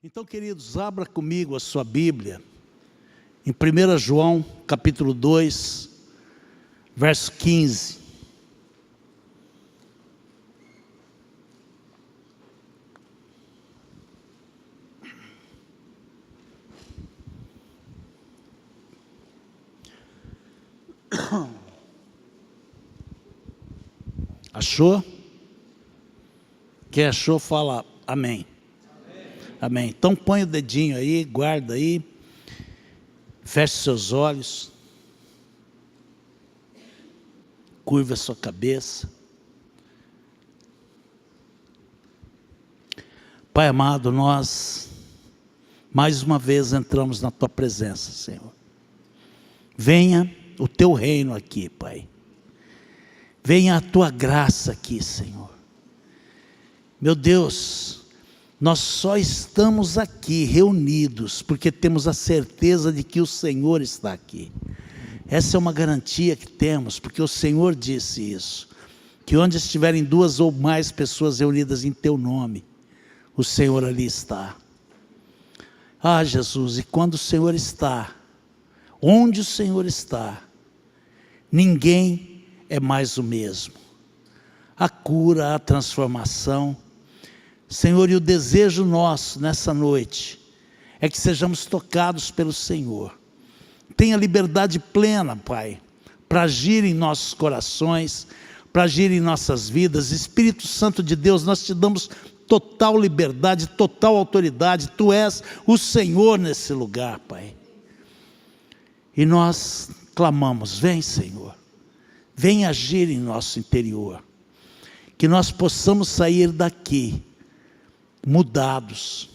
Então, queridos, abra comigo a sua Bíblia, em 1 João, capítulo 2, verso 15. Achou? Quem achou, fala amém. Amém. Então põe o dedinho aí, guarda aí, feche seus olhos, curva a sua cabeça. Pai amado, nós mais uma vez entramos na tua presença, Senhor. Venha o teu reino aqui, Pai. Venha a tua graça aqui, Senhor. Meu Deus, nós só estamos aqui reunidos porque temos a certeza de que o Senhor está aqui. Essa é uma garantia que temos, porque o Senhor disse isso, que onde estiverem duas ou mais pessoas reunidas em teu nome, o Senhor ali está. Ah, Jesus, e quando o Senhor está, onde o Senhor está, ninguém é mais o mesmo. A cura, a transformação. Senhor, e o desejo nosso nessa noite é que sejamos tocados pelo Senhor. Tenha liberdade plena, Pai, para agir em nossos corações, para agir em nossas vidas. Espírito Santo de Deus, nós te damos total liberdade, total autoridade. Tu és o Senhor nesse lugar, Pai. E nós clamamos, vem, Senhor, vem agir em nosso interior, que nós possamos sair daqui mudados,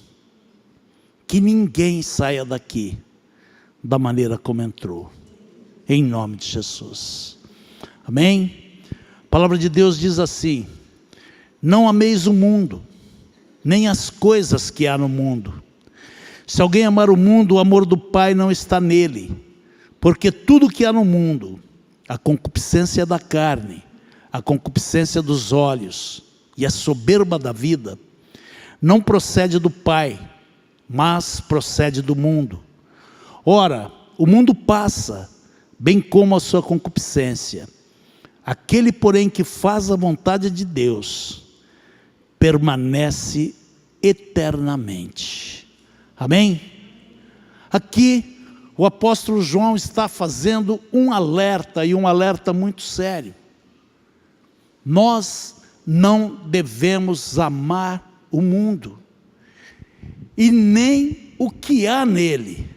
que ninguém saia daqui da maneira como entrou, em nome de Jesus, amém? A palavra de Deus diz assim: não ameis o mundo, nem as coisas que há no mundo. Se alguém amar o mundo, o amor do Pai não está nele, porque tudo que há no mundo, a concupiscência da carne, a concupiscência dos olhos e a soberba da vida, não procede do Pai, mas procede do mundo. Ora, o mundo passa, bem como a sua concupiscência. Aquele, porém, que faz a vontade de Deus, permanece eternamente. Amém? Aqui, o apóstolo João está fazendo um alerta, e um alerta muito sério. Nós não devemos amar o mundo, e nem o que há nele.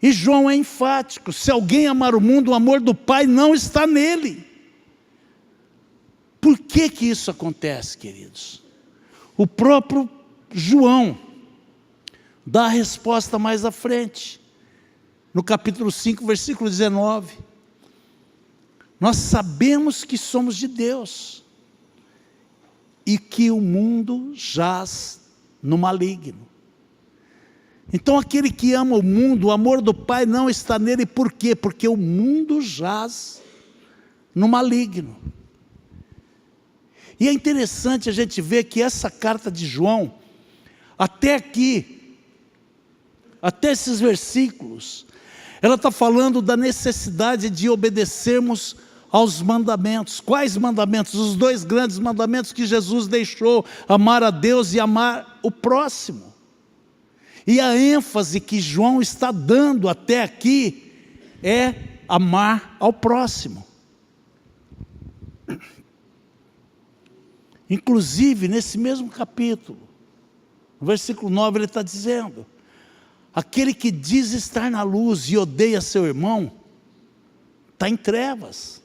E João é enfático: se alguém amar o mundo, o amor do Pai não está nele. Por que que isso acontece, queridos? O próprio João dá a resposta mais à frente, no capítulo 5, versículo 19. Nós sabemos que somos de Deus, e que o mundo jaz no maligno. Então aquele que ama o mundo, o amor do Pai não está nele. Por quê? Porque o mundo jaz no maligno. E é interessante a gente ver que essa carta de João, até aqui, até esses versículos, ela está falando da necessidade de obedecermos aos mandamentos. Quais mandamentos? Os dois grandes mandamentos que Jesus deixou: amar a Deus e amar o próximo. E a ênfase que João está dando até aqui é amar ao próximo. Inclusive, nesse mesmo capítulo, no versículo 9, ele está dizendo: aquele que diz estar na luz e odeia seu irmão, está em trevas.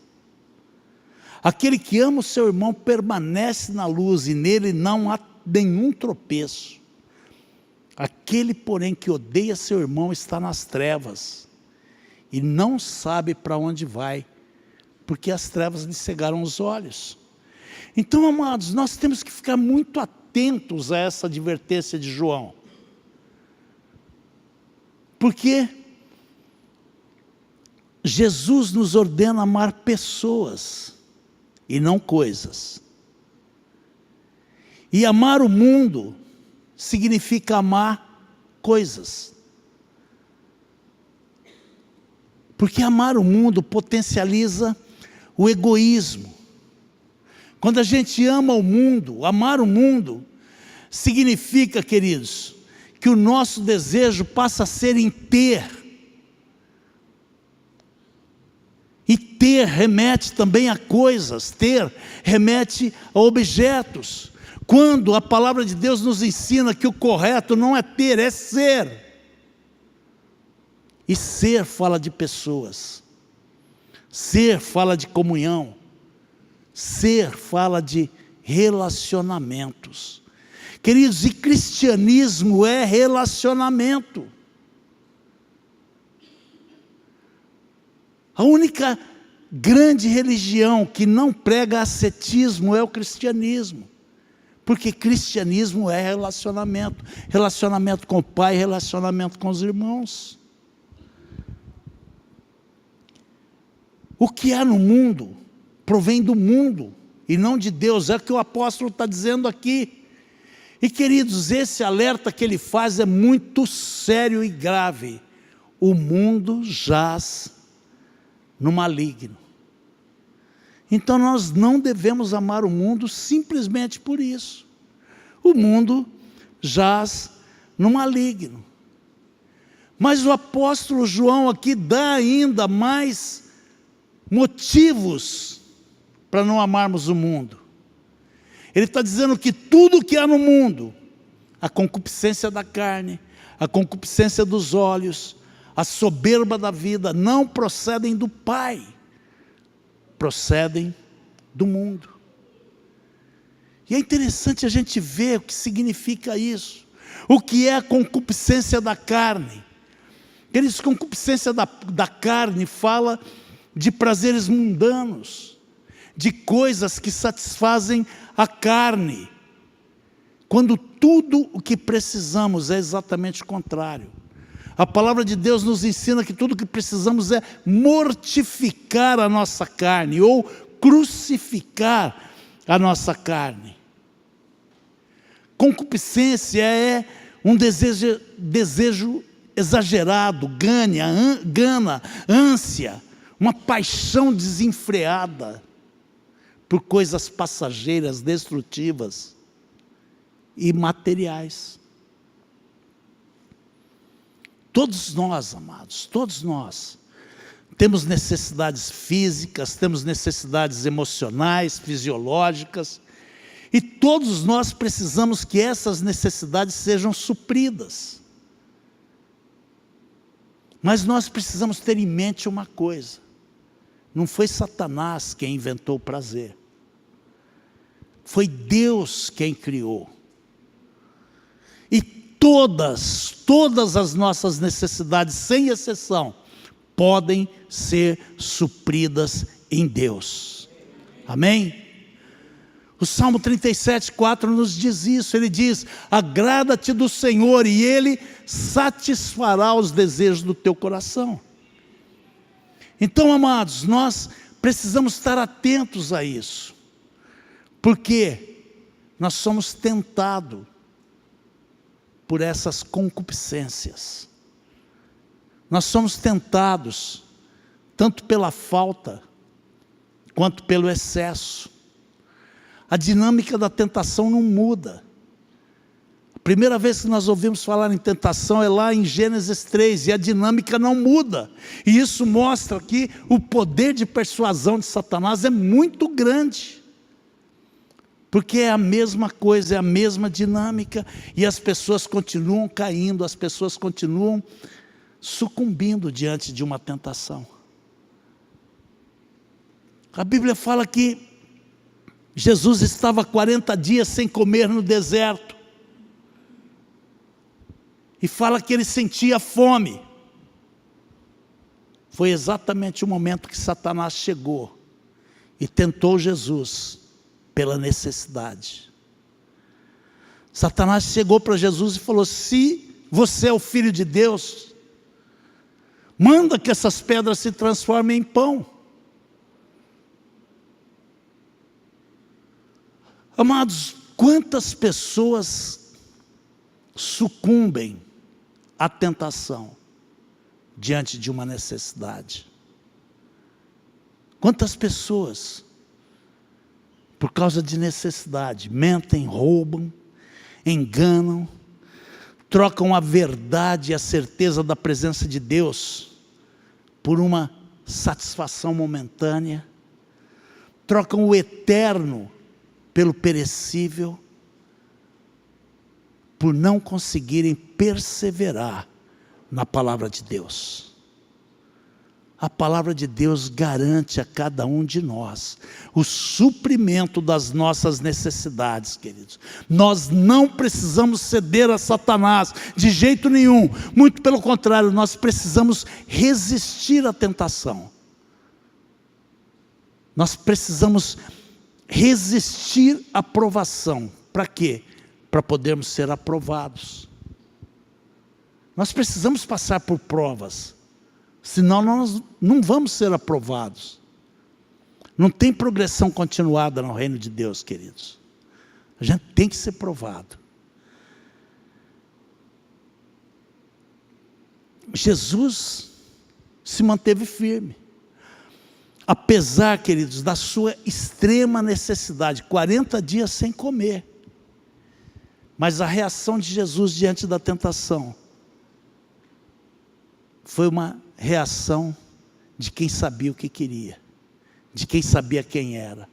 Aquele que ama o seu irmão permanece na luz, e nele não há nenhum tropeço. Aquele, porém, que odeia seu irmão está nas trevas, e não sabe para onde vai, porque as trevas lhe cegaram os olhos. Então, amados, nós temos que ficar muito atentos a essa advertência de João, porque Jesus nos ordena amar pessoas e não coisas. E amar o mundo significa amar coisas. Porque amar o mundo potencializa o egoísmo. Quando a gente ama o mundo, amar o mundo, significa, queridos, que o nosso desejo passa a ser em ter. E ter remete também a coisas, ter remete a objetos. Quando a palavra de Deus nos ensina que o correto não é ter, é ser. E ser fala de pessoas. Ser fala de comunhão. Ser fala de relacionamentos. Queridos, e cristianismo é relacionamento. A única grande religião que não prega ascetismo é o cristianismo. Porque cristianismo é relacionamento. Relacionamento com o Pai, relacionamento com os irmãos. O que há no mundo provém do mundo e não de Deus. É o que o apóstolo está dizendo aqui. E queridos, esse alerta que ele faz é muito sério e grave. O mundo jaz no maligno. Então nós não devemos amar o mundo simplesmente por isso. O mundo jaz no maligno. Mas o apóstolo João aqui dá ainda mais motivos para não amarmos o mundo. Ele está dizendo que tudo que há no mundo, a concupiscência da carne, a concupiscência dos olhos, a soberba da vida, não procedem do Pai, procedem do mundo. E é interessante a gente ver o que significa isso. O que é a concupiscência da carne? Aqueles concupiscência da carne fala de prazeres mundanos, de coisas que satisfazem a carne, quando tudo o que precisamos é exatamente o contrário. A palavra de Deus nos ensina que tudo o que precisamos é mortificar a nossa carne, ou crucificar a nossa carne. Concupiscência é um desejo exagerado, gana, ânsia, uma paixão desenfreada por coisas passageiras, destrutivas e materiais. Todos nós, amados, todos nós, temos necessidades físicas, temos necessidades emocionais, fisiológicas, e todos nós precisamos que essas necessidades sejam supridas. Mas nós precisamos ter em mente uma coisa: não foi Satanás quem inventou o prazer, foi Deus quem criou. E todas as nossas necessidades, sem exceção, podem ser supridas em Deus. Amém? O Salmo 37:4 nos diz isso. Ele diz: agrada-te do Senhor e Ele satisfará os desejos do teu coração. Então, amados, nós precisamos estar atentos a isso, porque nós somos tentados por essas concupiscências. Nós somos tentados tanto pela falta quanto pelo excesso. A dinâmica da tentação não muda. A primeira vez que nós ouvimos falar em tentação é lá em Gênesis 3, e a dinâmica não muda. E isso mostra que o poder de persuasão de Satanás é muito grande. Porque é a mesma coisa, é a mesma dinâmica, e as pessoas continuam caindo, as pessoas continuam sucumbindo diante de uma tentação. A Bíblia fala que Jesus estava 40 dias sem comer no deserto. E fala que ele sentia fome. Foi exatamente o momento que Satanás chegou e tentou Jesus pela necessidade. Satanás chegou para Jesus e falou: se você é o Filho de Deus, manda que essas pedras se transformem em pão. Amados, quantas pessoas sucumbem à tentação diante de uma necessidade? Quantas pessoas, por causa de necessidade, mentem, roubam, enganam, trocam a verdade e a certeza da presença de Deus por uma satisfação momentânea, trocam o eterno pelo perecível, por não conseguirem perseverar na palavra de Deus. A palavra de Deus garante a cada um de nós o suprimento das nossas necessidades, queridos. Nós não precisamos ceder a Satanás de jeito nenhum. Muito pelo contrário, nós precisamos resistir à tentação. Nós precisamos resistir à provação. Para quê? Para podermos ser aprovados. Nós precisamos passar por provas, senão nós não vamos ser aprovados. Não tem progressão continuada no reino de Deus, queridos. A gente tem que ser provado. Jesus se manteve firme. Apesar, queridos, da sua extrema necessidade, 40 dias sem comer. Mas a reação de Jesus diante da tentação foi uma reação de quem sabia o que queria, de quem sabia quem era.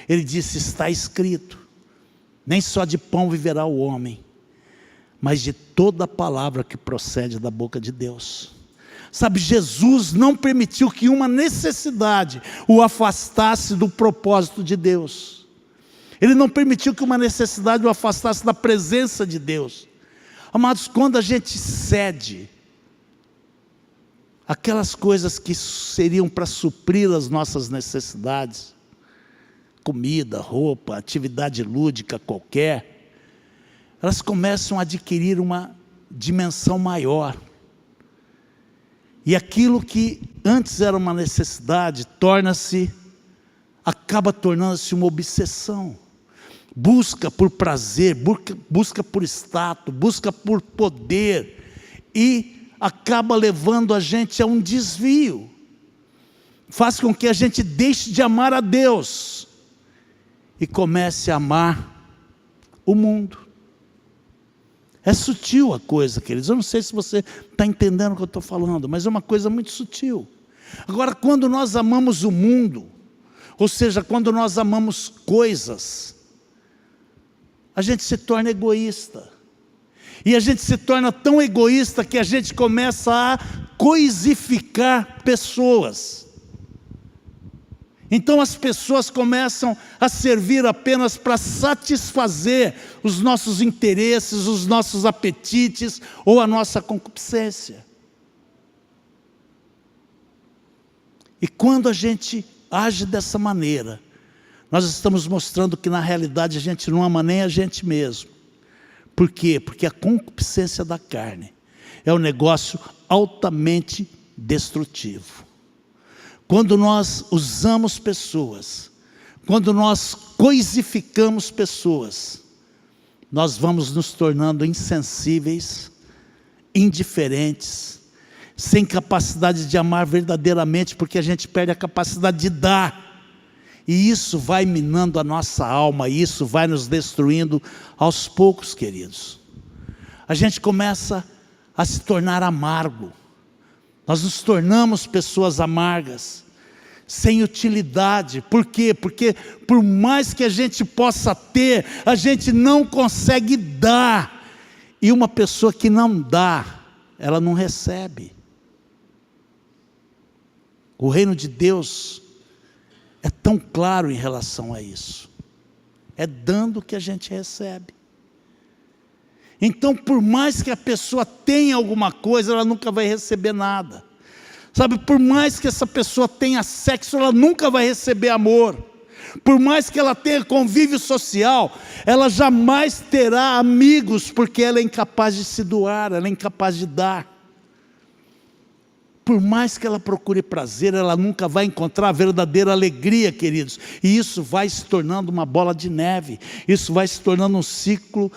Ele disse: está escrito, nem só de pão viverá o homem, mas de toda palavra que procede da boca de Deus. Sabe, Jesus não permitiu que uma necessidade o afastasse do propósito de Deus. Ele não permitiu que uma necessidade o afastasse da presença de Deus. Amados, quando a gente cede aquelas coisas que seriam para suprir as nossas necessidades, comida, roupa, atividade lúdica qualquer, elas começam a adquirir uma dimensão maior. E aquilo que antes era uma necessidade, acaba tornando-se uma obsessão. Busca por prazer, busca por status, busca por poder, e acaba levando a gente a um desvio. Faz com que a gente deixe de amar a Deus e comece a amar o mundo. É sutil a coisa, queridos. Eu não sei se você está entendendo o que eu estou falando, mas é uma coisa muito sutil. Agora, quando nós amamos o mundo, ou seja, quando nós amamos coisas, a gente se torna egoísta. E a gente se torna tão egoísta que a gente começa a coisificar pessoas. Então as pessoas começam a servir apenas para satisfazer os nossos interesses, os nossos apetites ou a nossa concupiscência. E quando a gente age dessa maneira, nós estamos mostrando que na realidade a gente não ama nem a gente mesmo. Por quê? Porque a concupiscência da carne é um negócio altamente destrutivo. Quando nós usamos pessoas, quando nós coisificamos pessoas, nós vamos nos tornando insensíveis, indiferentes, sem capacidade de amar verdadeiramente, porque a gente perde a capacidade de dar. E isso vai minando a nossa alma, e isso vai nos destruindo aos poucos, queridos. A gente começa a se tornar amargo. Nós nos tornamos pessoas amargas, sem utilidade. Por quê? Porque por mais que a gente possa ter, a gente não consegue dar. E uma pessoa que não dá, ela não recebe. O reino de Deus é tão claro em relação a isso. É dando que a gente recebe. Então, por mais que a pessoa tenha alguma coisa, ela nunca vai receber nada. Sabe, por mais que essa pessoa tenha sexo, ela nunca vai receber amor. Por mais que ela tenha convívio social, ela jamais terá amigos, porque ela é incapaz de se doar, ela é incapaz de dar. Por mais que ela procure prazer, ela nunca vai encontrar a verdadeira alegria, queridos. E isso vai se tornando uma bola de neve. Isso vai se tornando um ciclo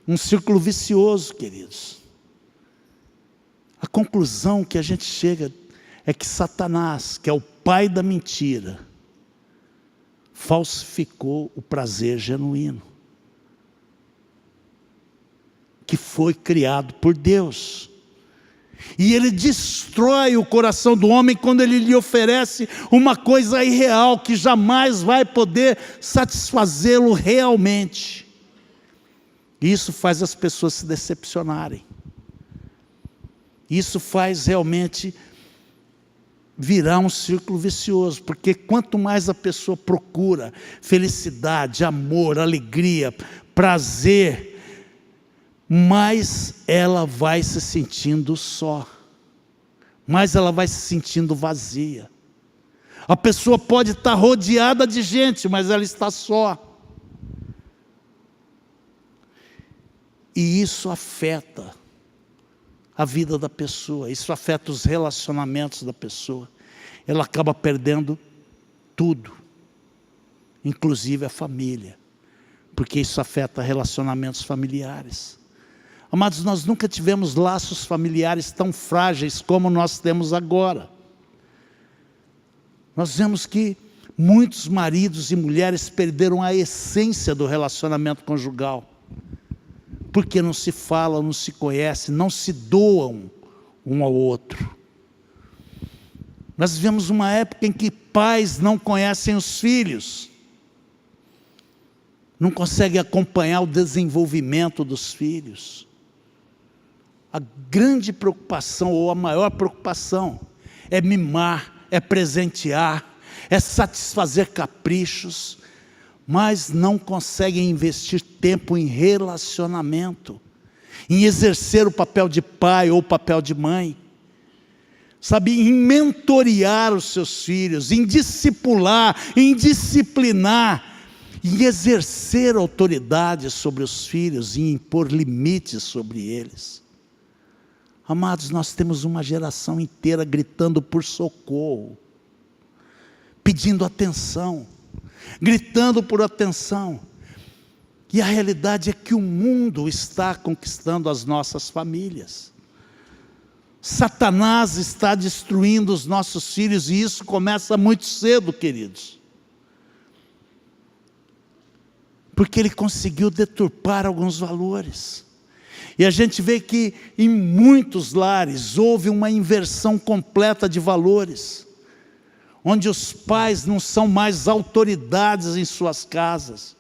um círculo vicioso, queridos. A conclusão que a gente chega é que Satanás, que é o pai da mentira, falsificou o prazer genuíno, que foi criado por Deus. E ele destrói o coração do homem quando ele lhe oferece uma coisa irreal, que jamais vai poder satisfazê-lo realmente. E isso faz as pessoas se decepcionarem. Isso faz realmente virar um círculo vicioso, porque quanto mais a pessoa procura felicidade, amor, alegria, prazer, mais ela vai se sentindo só, mais ela vai se sentindo vazia. A pessoa pode estar rodeada de gente, mas ela está só. E isso afeta a vida da pessoa, isso afeta os relacionamentos da pessoa. Ela acaba perdendo tudo, inclusive a família, porque isso afeta relacionamentos familiares. Amados, nós nunca tivemos laços familiares tão frágeis como nós temos agora. Nós vemos que muitos maridos e mulheres perderam a essência do relacionamento conjugal, porque não se falam, não se conhecem, não se doam um ao outro. Nós vivemos uma época em que pais não conhecem os filhos, não conseguem acompanhar o desenvolvimento dos filhos. A grande preocupação, ou a maior preocupação, é mimar, é presentear, é satisfazer caprichos, mas não conseguem investir tempo em relacionamento, em exercer o papel de pai ou o papel de mãe, sabe, em mentorear os seus filhos, em discipular, em disciplinar, em exercer autoridade sobre os filhos, em impor limites sobre eles. Amados, nós temos uma geração inteira gritando por socorro, pedindo atenção, gritando por atenção. E a realidade é que o mundo está conquistando as nossas famílias. Satanás está destruindo os nossos filhos, e isso começa muito cedo, queridos. Porque ele conseguiu deturpar alguns valores. E a gente vê que em muitos lares houve uma inversão completa de valores, onde os pais não são mais autoridades em suas casas,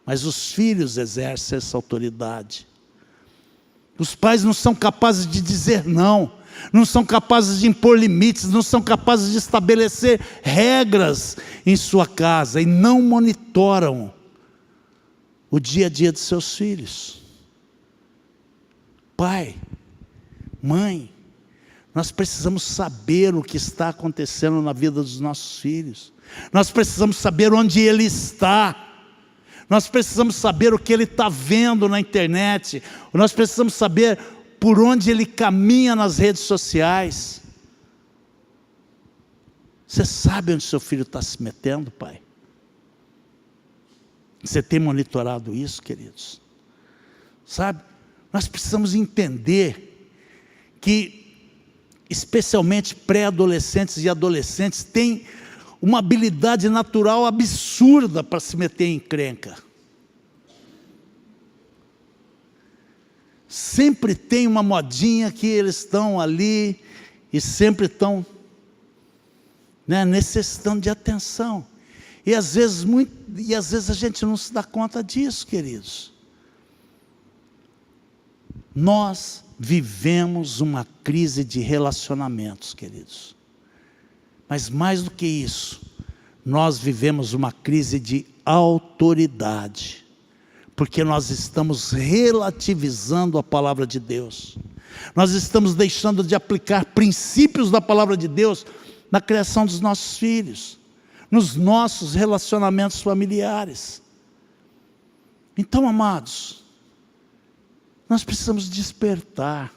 mas os filhos exercem essa autoridade. Os pais não são capazes de dizer não, não são capazes de impor limites, não são capazes de estabelecer regras em sua casa, e não monitoram o dia a dia de seus filhos. Pai, mãe, nós precisamos saber o que está acontecendo na vida dos nossos filhos. Nós precisamos saber onde ele está. Nós precisamos saber o que ele está vendo na internet. Nós precisamos saber por onde ele caminha nas redes sociais. Você sabe onde seu filho está se metendo, pai? Você tem monitorado isso, queridos? Sabe? Nós precisamos entender que, especialmente pré-adolescentes e adolescentes, têm uma habilidade natural absurda para se meter em encrenca. Sempre tem uma modinha que eles estão ali e sempre estão, necessitando de atenção. E às vezes a gente não se dá conta disso, queridos. Nós vivemos uma crise de relacionamentos, queridos. Mas mais do que isso, nós vivemos uma crise de autoridade, porque nós estamos relativizando a palavra de Deus. Nós estamos deixando de aplicar princípios da palavra de Deus na criação dos nossos filhos, nos nossos relacionamentos familiares. Então, amados, nós precisamos despertar.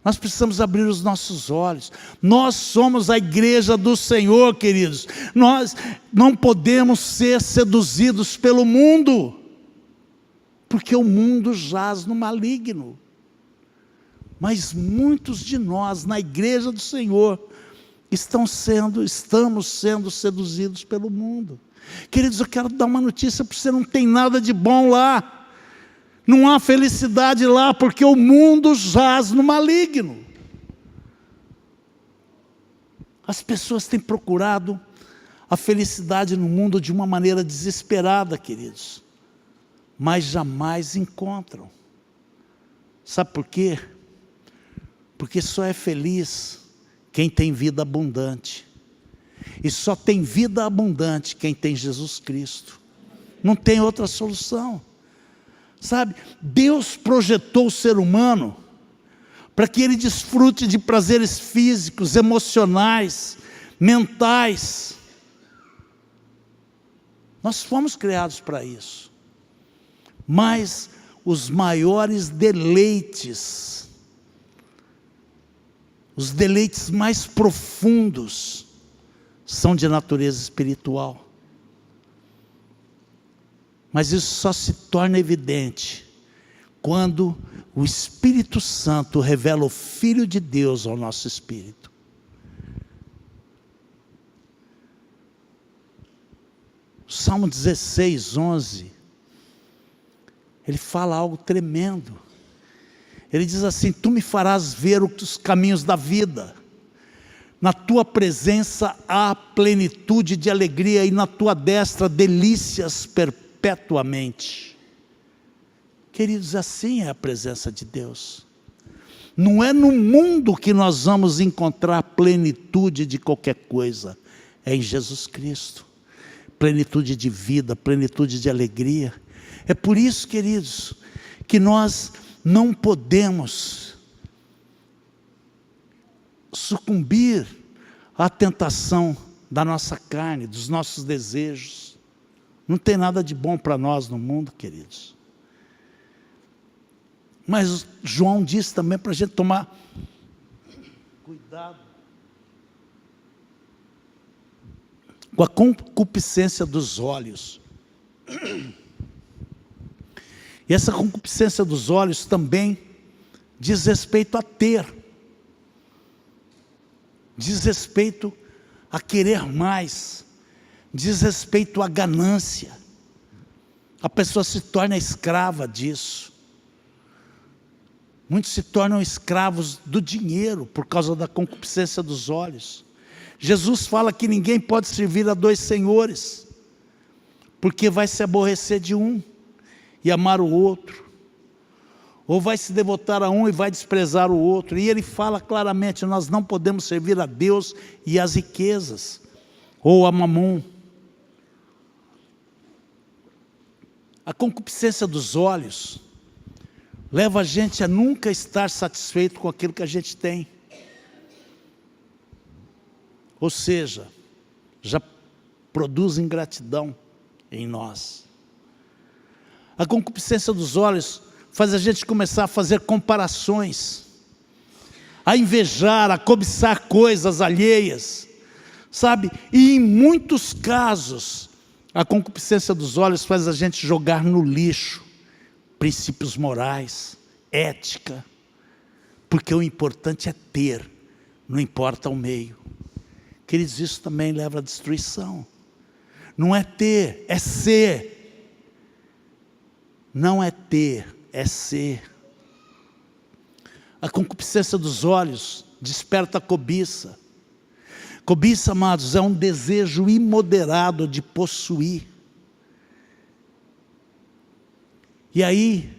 Nós precisamos abrir os nossos olhos. Nós somos a igreja do Senhor, queridos. Nós não podemos ser seduzidos pelo mundo, porque o mundo jaz no maligno. Mas muitos de nós, na igreja do Senhor, estamos sendo seduzidos pelo mundo. Queridos, eu quero dar uma notícia para você: não tem nada de bom lá, não há felicidade lá, porque o mundo jaz no maligno. As pessoas têm procurado a felicidade no mundo de uma maneira desesperada, queridos, mas jamais encontram. Sabe por quê? Porque só é feliz quem tem vida abundante, e só tem vida abundante quem tem Jesus Cristo. Não tem outra solução. Sabe, Deus projetou o ser humano para que ele desfrute de prazeres físicos, emocionais, mentais. Nós fomos criados para isso. Mas os maiores deleites, os deleites mais profundos, são de natureza espiritual. Mas isso só se torna evidente quando o Espírito Santo revela o Filho de Deus ao nosso espírito. O Salmo 16, 11, ele fala algo tremendo. Ele diz assim: tu me farás ver os caminhos da vida, na tua presença há plenitude de alegria, e na tua destra delícias perpetuamente. Queridos, assim é a presença de Deus. Não é no mundo que nós vamos encontrar plenitude de qualquer coisa, é em Jesus Cristo. Plenitude de vida, plenitude de alegria. É por isso, queridos, que nós não podemos sucumbir à tentação da nossa carne, dos nossos desejos. Não tem nada de bom para nós no mundo, queridos. Mas João diz também para a gente tomar cuidado com a concupiscência dos olhos. E essa concupiscência dos olhos também diz respeito a ter, diz respeito a querer mais, diz respeito à ganância. A pessoa se torna escrava disso. Muitos se tornam escravos do dinheiro por causa da concupiscência dos olhos. Jesus fala que ninguém pode servir a dois senhores, porque vai se aborrecer de um e amar o outro, ou vai se devotar a um e vai desprezar o outro. E ele fala claramente: nós não podemos servir a Deus e às riquezas, ou a mamon. A concupiscência dos olhos leva a gente a nunca estar satisfeito com aquilo que a gente tem. Ou seja, já produz ingratidão em nós. A concupiscência dos olhos faz a gente começar a fazer comparações, a invejar, a cobiçar coisas alheias, sabe? E em muitos casos, a concupiscência dos olhos faz a gente jogar no lixo princípios morais, ética, porque o importante é ter, não importa o meio. Queridos, isso também leva à destruição. Não é ter, é ser. Não é ter, é ser. A concupiscência dos olhos desperta a cobiça. Cobiça, amados, é um desejo imoderado de possuir. E aí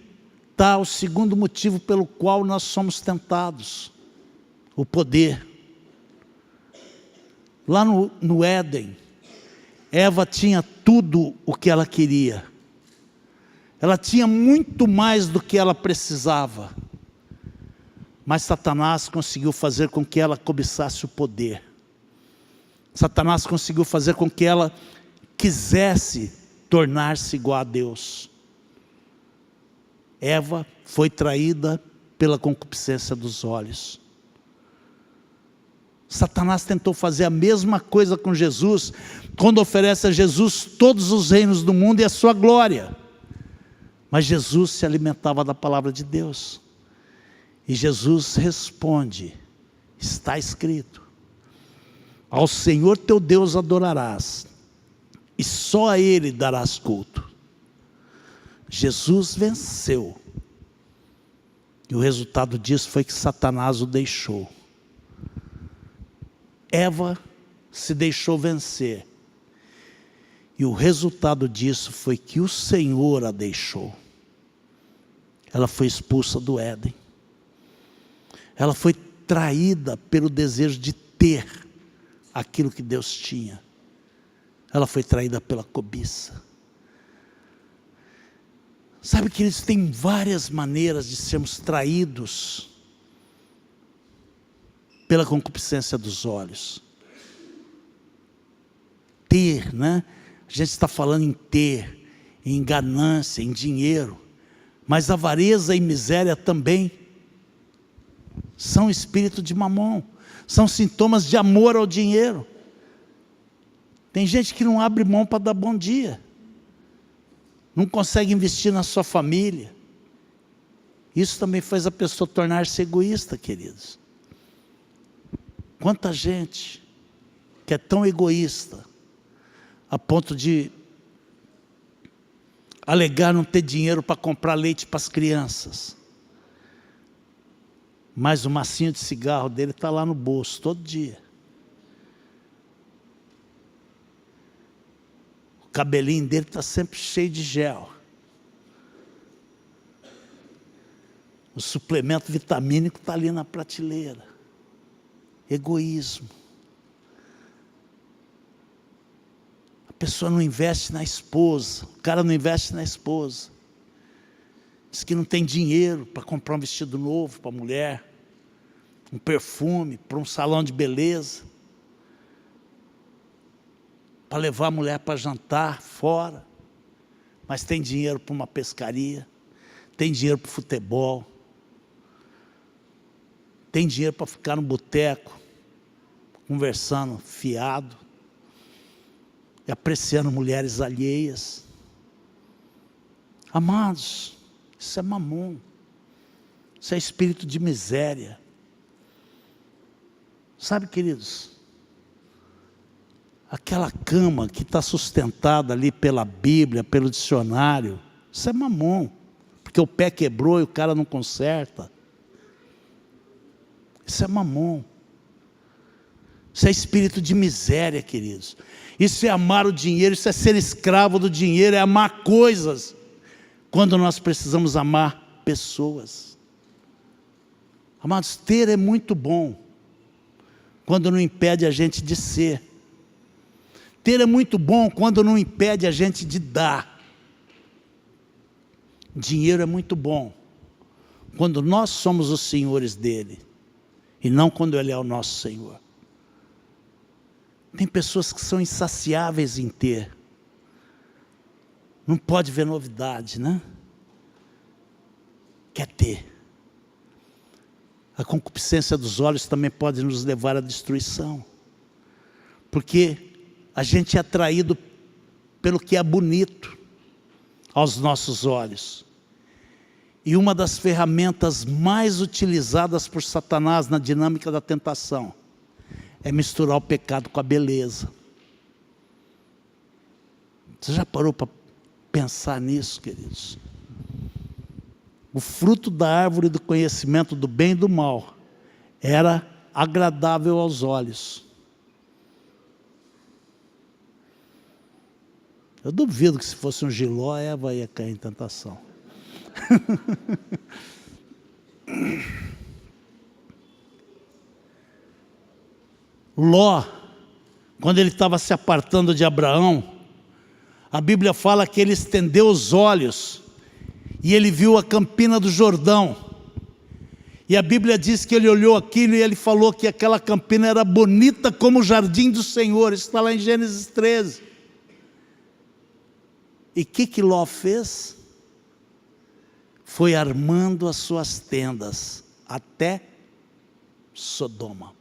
está o segundo motivo pelo qual nós somos tentados: o poder. Lá no Éden, Eva tinha tudo o que ela queria. Ela tinha muito mais do que ela precisava. Mas Satanás conseguiu fazer com que ela cobiçasse o poder. Satanás conseguiu fazer com que ela quisesse tornar-se igual a Deus. Eva foi traída pela concupiscência dos olhos. Satanás tentou fazer a mesma coisa com Jesus, quando oferece a Jesus todos os reinos do mundo e a sua glória. Mas Jesus se alimentava da palavra de Deus. E Jesus responde: está escrito, ao Senhor teu Deus adorarás, e só a Ele darás culto. Jesus venceu. E o resultado disso foi que Satanás o deixou. Eva se deixou vencer. E o resultado disso foi que o Senhor a deixou. Ela foi expulsa do Éden. Ela foi traída pelo desejo de ter aquilo que Deus tinha. Ela foi traída pela cobiça. Sabe, queridos, tem várias maneiras de sermos traídos pela concupiscência dos olhos. Ter, né? A gente está falando em ter, em ganância, em dinheiro. Mas avareza e miséria também são espírito de mamon. São sintomas de amor ao dinheiro. Tem gente que não abre mão para dar bom dia. Não consegue investir na sua família. Isso também faz a pessoa tornar-se egoísta, queridos. Quanta gente que é tão egoísta a ponto de alegar não ter dinheiro para comprar leite para as crianças. Mas o macinho de cigarro dele está lá no bolso todo dia. O cabelinho dele está sempre cheio de gel. O suplemento vitamínico está ali na prateleira. Egoísmo. A pessoa não investe na esposa. O cara não investe na esposa. Diz que não tem dinheiro para comprar um vestido novo para a mulher, um perfume, para um salão de beleza, para levar a mulher para jantar fora, mas tem dinheiro para uma pescaria, tem dinheiro para o futebol, tem dinheiro para ficar no boteco, conversando fiado, e apreciando mulheres alheias. Amados, isso é mamon, isso é espírito de miséria. Sabe, queridos, aquela cama que está sustentada ali pela Bíblia, pelo dicionário, isso é mamon, porque o pé quebrou e o cara não conserta. Isso é mamon. Isso é espírito de miséria, queridos. Isso é amar o dinheiro, isso é ser escravo do dinheiro, é amar coisas, quando nós precisamos amar pessoas. Amados, ter é muito bom, quando não impede a gente de ser. Ter é muito bom quando não impede a gente de dar. Dinheiro é muito bom quando nós somos os senhores dele, e não quando ele é o nosso Senhor. Tem pessoas que são insaciáveis em ter. Não pode ver novidade, né? Quer ter. A concupiscência dos olhos também pode nos levar à destruição. Porque a gente é atraído pelo que é bonito aos nossos olhos. E uma das ferramentas mais utilizadas por Satanás na dinâmica da tentação é misturar o pecado com a beleza. Você já parou para pensar nisso, queridos? O fruto da árvore do conhecimento do bem e do mal era agradável aos olhos. Eu duvido que se fosse um Giló, Eva ia cair em tentação. Ló, quando ele estava se apartando de Abraão, a Bíblia fala que ele estendeu os olhos e ele viu a campina do Jordão. E a Bíblia diz que ele olhou aquilo e ele falou que aquela campina era bonita como o jardim do Senhor. Isso está lá em Gênesis 13. E o que Ló fez? Foi armando as suas tendas até Sodoma.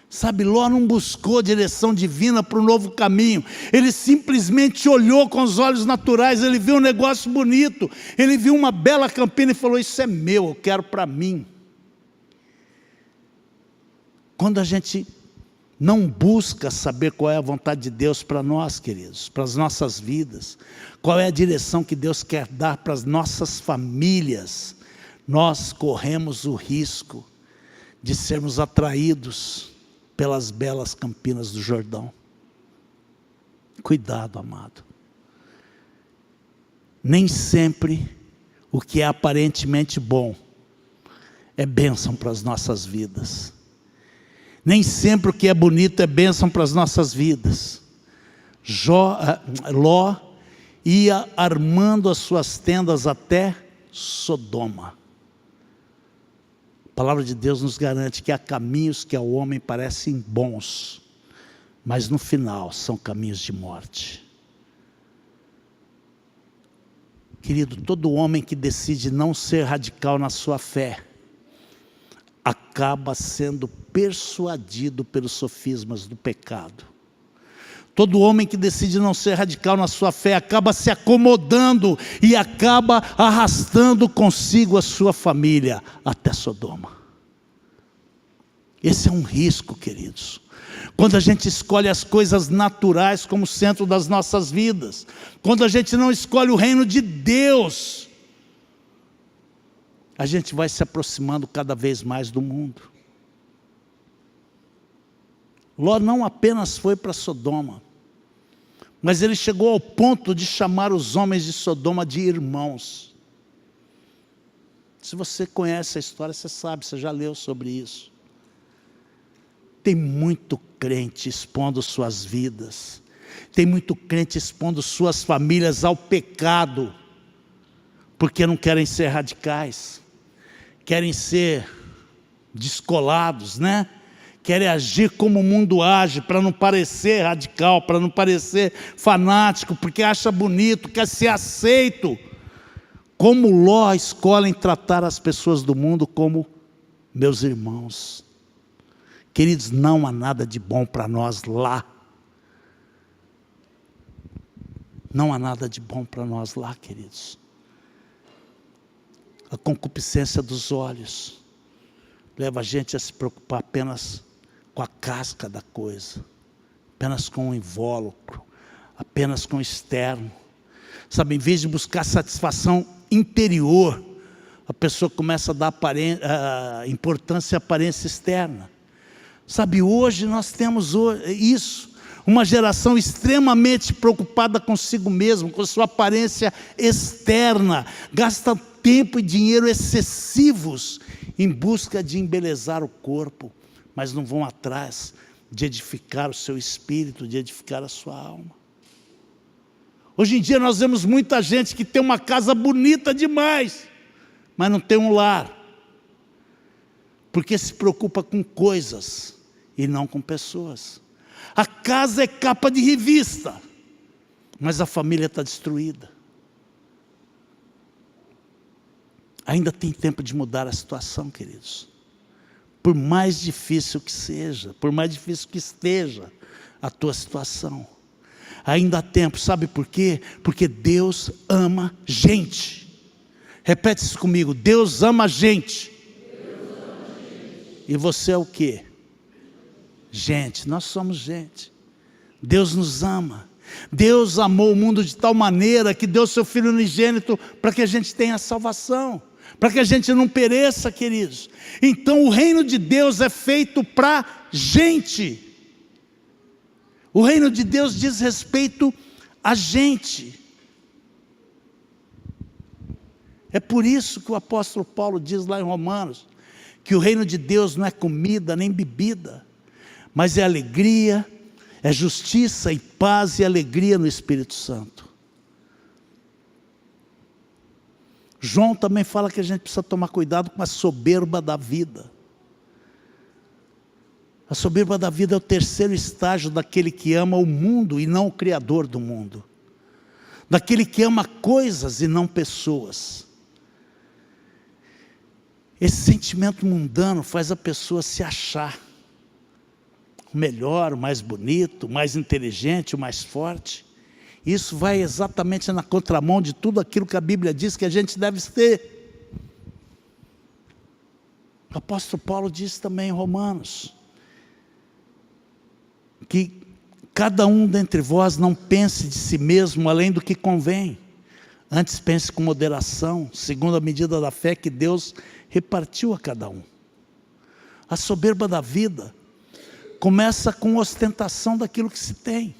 Sabe, Ló não buscou direção divina para o novo caminho. Ele simplesmente olhou com os olhos naturais. Ele viu um negócio bonito. Ele viu uma bela campina e falou: isso é meu, eu quero para mim. Quando a gente não busca saber qual é a vontade de Deus para nós, queridos, para as nossas vidas, qual é a direção que Deus quer dar para as nossas famílias, nós corremos o risco de sermos atraídos pelas belas campinas do Jordão. Cuidado, amado. Nem sempre o que é aparentemente bom é bênção para as nossas vidas. Nem sempre o que é bonito é bênção para as nossas vidas. Ló ia armando as suas tendas até Sodoma. A palavra de Deus nos garante que há caminhos que ao homem parecem bons, mas no final são caminhos de morte. Querido, todo homem que decide não ser radical na sua fé, acaba sendo persuadido pelos sofismas do pecado. Todo homem que decide não ser radical na sua fé, acaba se acomodando e acaba arrastando consigo a sua família até Sodoma. Esse é um risco, queridos. Quando a gente escolhe as coisas naturais como centro das nossas vidas, quando a gente não escolhe o reino de Deus, a gente vai se aproximando cada vez mais do mundo. Ló não apenas foi para Sodoma, mas ele chegou ao ponto de chamar os homens de Sodoma de irmãos. Se você conhece a história, você sabe, você já leu sobre isso. Tem muito crente expondo suas vidas, tem muito crente expondo suas famílias ao pecado, porque não querem ser radicais, querem ser descolados, né? Querem agir como o mundo age, para não parecer radical, para não parecer fanático, porque acha bonito, quer ser aceito. Como Ló escolhem tratar as pessoas do mundo como meus irmãos. Queridos, não há nada de bom para nós lá. Não há nada de bom para nós lá, queridos. A concupiscência dos olhos leva a gente a se preocupar apenas com a casca da coisa, apenas com o invólucro, apenas com o externo. Sabe, em vez de buscar satisfação interior, a pessoa começa a dar importância à aparência externa. Sabe, hoje nós temos isso, uma geração extremamente preocupada consigo mesmo, com sua aparência externa, gasta tempo e dinheiro excessivos em busca de embelezar o corpo, mas não vão atrás de edificar o seu espírito, de edificar a sua alma. Hoje em dia nós vemos muita gente que tem uma casa bonita demais, mas não tem um lar, porque se preocupa com coisas e não com pessoas. A casa é capa de revista, mas a família está destruída. Ainda tem tempo de mudar a situação, queridos. Por mais difícil que seja, por mais difícil que esteja a tua situação, ainda há tempo. Sabe por quê? Porque Deus ama gente. Repete isso comigo: Deus ama gente. Deus ama gente. E você é o quê? Gente. Nós somos gente. Deus nos ama. Deus amou o mundo de tal maneira que deu seu Filho unigênito para que a gente tenha salvação, para que a gente não pereça, queridos. Então o reino de Deus é feito para gente. O reino de Deus diz respeito a gente. É por isso que o apóstolo Paulo diz lá em Romanos, que o reino de Deus não é comida nem bebida, mas é alegria, é justiça e paz e alegria no Espírito Santo. João também fala que a gente precisa tomar cuidado com a soberba da vida. A soberba da vida é o terceiro estágio daquele que ama o mundo e não o Criador do mundo. Daquele que ama coisas e não pessoas. Esse sentimento mundano faz a pessoa se achar. o melhor, o mais bonito, o mais inteligente, o mais forte. Isso vai exatamente na contramão de tudo aquilo que a Bíblia diz que a gente deve ter. O apóstolo Paulo diz também em Romanos, que cada um dentre vós não pense de si mesmo além do que convém, antes pense com moderação, segundo a medida da fé que Deus repartiu a cada um. A soberba da vida começa com ostentação daquilo que se tem.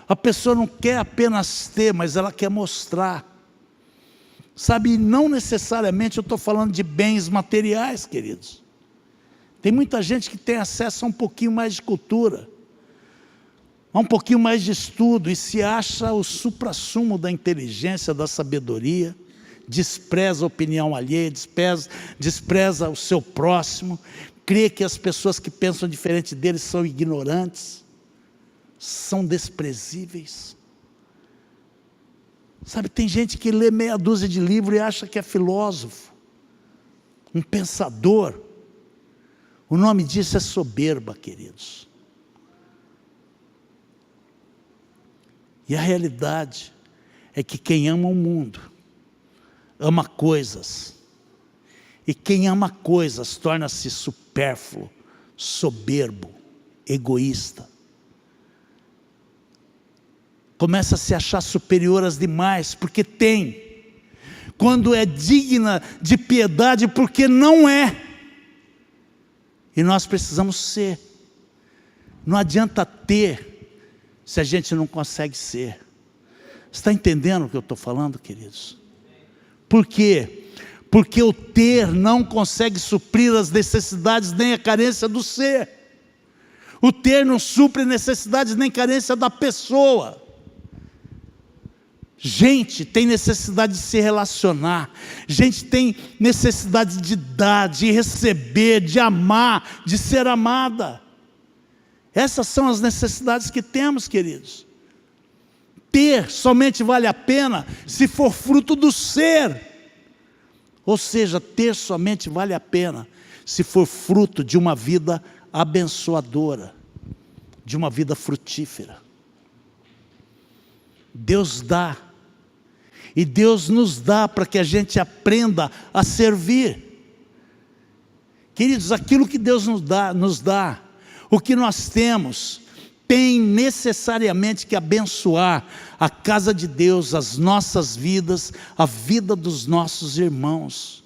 A pessoa não quer apenas ter, mas ela quer mostrar. Sabe, não necessariamente eu estou falando de bens materiais, queridos. Tem muita gente que tem acesso a um pouquinho mais de cultura, a um pouquinho mais de estudo, e se acha o suprassumo da inteligência, da sabedoria, despreza a opinião alheia, despreza o seu próximo, crê que as pessoas que pensam diferente deles são ignorantes, são desprezíveis. Sabe, tem gente que lê meia dúzia de livros e acha que é filósofo, um pensador. O nome disso é soberba, queridos. E a realidade é que quem ama o mundo, ama coisas. E quem ama coisas torna-se supérfluo, soberbo, egoísta. Começa a se achar superior às demais, porque tem. Quando é digna de piedade, porque não é. E nós precisamos ser. Não adianta ter, se a gente não consegue ser. Está entendendo o que eu estou falando, queridos? Por quê? Porque o ter não consegue suprir as necessidades nem a carência do ser. O ter não supre necessidades nem carência da pessoa. Gente tem necessidade de se relacionar, gente tem necessidade de dar, de receber, de amar, de ser amada. Essas são as necessidades que temos, queridos. Ter somente vale a pena se for fruto do ser. Ou seja, ter somente vale a pena se for fruto de uma vida abençoadora, de uma vida frutífera. Deus dá, e Deus nos dá para que a gente aprenda a servir. Queridos, aquilo que Deus nos dá, o que nós temos, tem necessariamente que abençoar a casa de Deus, as nossas vidas, a vida dos nossos irmãos.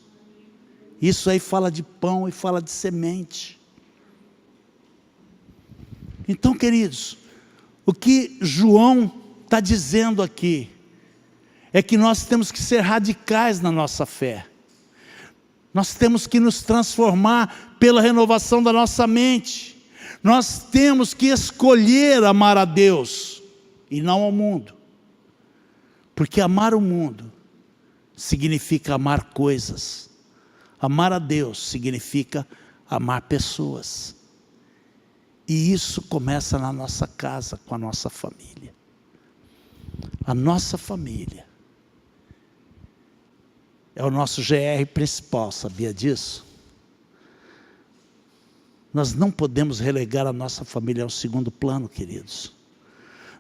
Isso aí fala de pão e fala de semente. Então, queridos, o que João está dizendo aqui é que nós temos que ser radicais na nossa fé. Nós temos que nos transformar pela renovação da nossa mente. Nós temos que escolher amar a Deus e não ao mundo. Porque amar o mundo significa amar coisas. Amar a Deus significa amar pessoas. E isso começa na nossa casa, com a nossa família. A nossa família é o nosso GR principal, sabia disso? Nós não podemos relegar a nossa família ao segundo plano, queridos.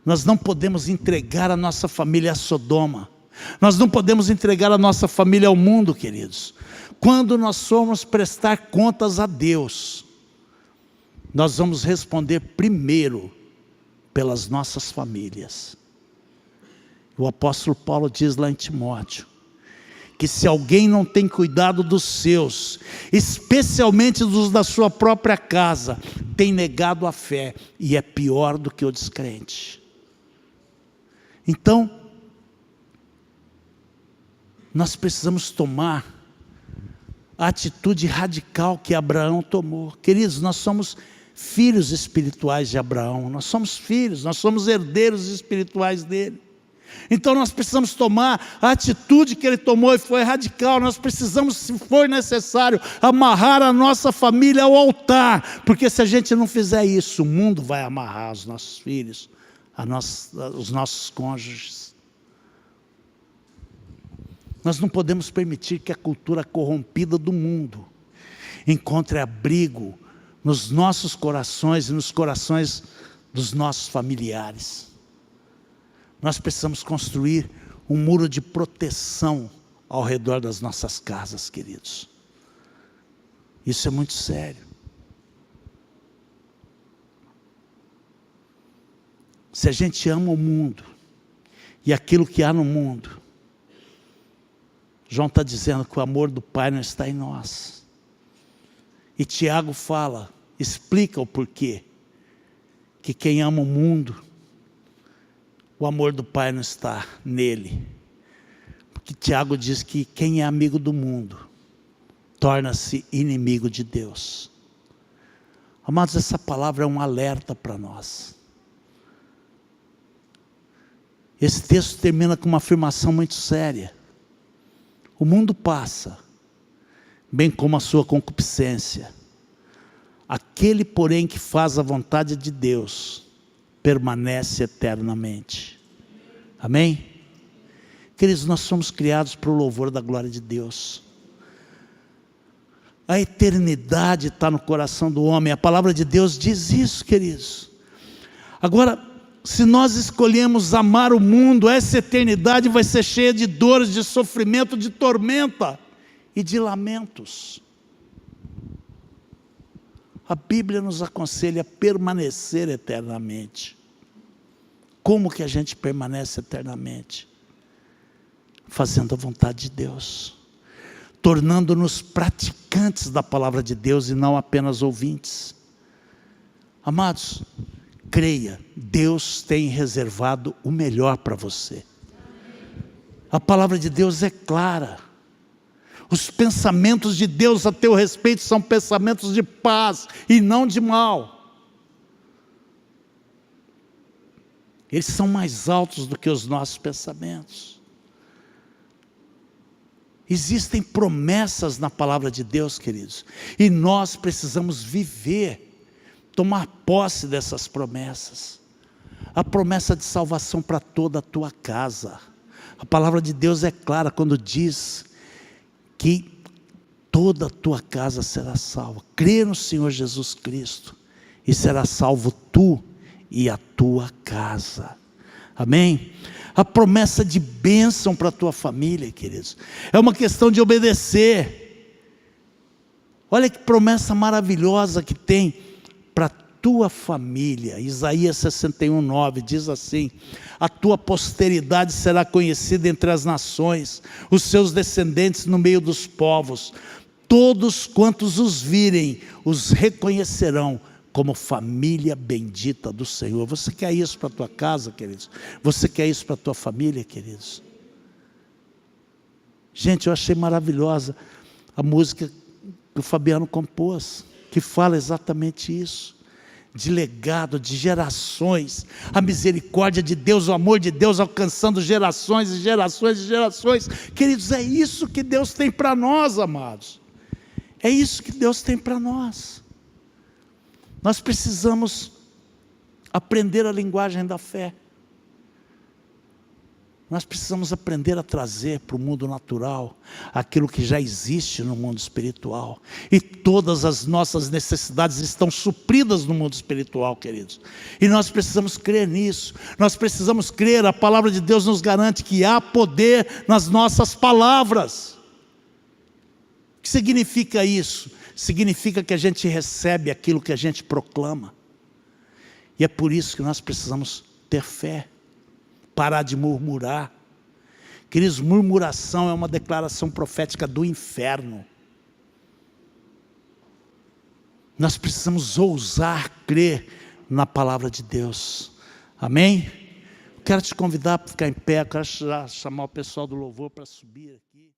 Nós não podemos entregar a nossa família a Sodoma. Nós não podemos entregar a nossa família ao mundo, queridos. Quando nós formos prestar contas a Deus, nós vamos responder primeiro pelas nossas famílias. O apóstolo Paulo diz lá em Timóteo, que se alguém não tem cuidado dos seus, especialmente dos da sua própria casa, tem negado a fé e é pior do que o descrente. Então, nós precisamos tomar a atitude radical que Abraão tomou. Queridos, nós somos filhos espirituais de Abraão, nós somos filhos, nós somos herdeiros espirituais dele. Então nós precisamos tomar a atitude que ele tomou e foi radical. Nós precisamos, se for necessário, amarrar a nossa família ao altar, porque se a gente não fizer isso, o mundo vai amarrar os nossos filhos, os nossos cônjuges. Nós não podemos permitir que a cultura corrompida do mundo encontre abrigo nos nossos corações e nos corações dos nossos familiares. Nós precisamos construir um muro de proteção ao redor das nossas casas, queridos. Isso é muito sério. Se a gente ama o mundo e aquilo que há no mundo, João está dizendo que o amor do Pai não está em nós. E Tiago fala, explica o porquê, que quem ama o mundo, o amor do Pai não está nele. Porque Tiago diz que quem é amigo do mundo, torna-se inimigo de Deus. Amados, essa palavra é um alerta para nós. Esse texto termina com uma afirmação muito séria. O mundo passa, bem como a sua concupiscência. Aquele, porém, que faz a vontade de Deus, permanece eternamente. Amém? Queridos, nós somos criados para o louvor da glória de Deus. A eternidade está no coração do homem. A palavra de Deus diz isso, queridos. Agora, se nós escolhemos amar o mundo, essa eternidade vai ser cheia de dores, de sofrimento, de tormenta e de lamentos. A Bíblia nos aconselha a permanecer eternamente. Como que a gente permanece eternamente? Fazendo a vontade de Deus, tornando-nos praticantes da palavra de Deus e não apenas ouvintes. Amados, creia, Deus tem reservado o melhor para você. A palavra de Deus é clara. Os pensamentos de Deus a teu respeito são pensamentos de paz e não de mal. Eles são mais altos do que os nossos pensamentos. Existem promessas na palavra de Deus, queridos, e nós precisamos viver, tomar posse dessas promessas. A promessa de salvação para toda a tua casa. A palavra de Deus é clara quando diz que toda a tua casa será salva. Crê no Senhor Jesus Cristo e será salvo tu e a tua casa. Amém? A promessa de bênção para a tua família, queridos, é uma questão de obedecer. Olha que promessa maravilhosa que tem para a tua família. Isaías 61:9 diz assim: a tua posteridade será conhecida entre as nações, os seus descendentes no meio dos povos. Todos quantos os virem, os reconhecerão como família bendita do Senhor. Você quer isso para a tua casa, queridos? Você quer isso para a tua família, queridos? Gente, eu achei maravilhosa a música que o Fabiano compôs, que fala exatamente isso. De legado, de gerações, a misericórdia de Deus, o amor de Deus alcançando gerações e gerações e gerações. Queridos, é isso que Deus tem para nós, amados. É isso que Deus tem para nós. Nós precisamos aprender a linguagem da fé. Nós precisamos aprender a trazer para o mundo natural aquilo que já existe no mundo espiritual. E todas as nossas necessidades estão supridas no mundo espiritual, queridos. E nós precisamos crer nisso. Nós precisamos crer, a palavra de Deus nos garante que há poder nas nossas palavras. O que significa isso? Significa que a gente recebe aquilo que a gente proclama. E é por isso que nós precisamos ter fé. Parar de murmurar. Queridos, murmuração é uma declaração profética do inferno. Nós precisamos ousar crer na palavra de Deus. Amém? Quero te convidar para ficar em pé. Quero chamar o pessoal do louvor para subir aqui.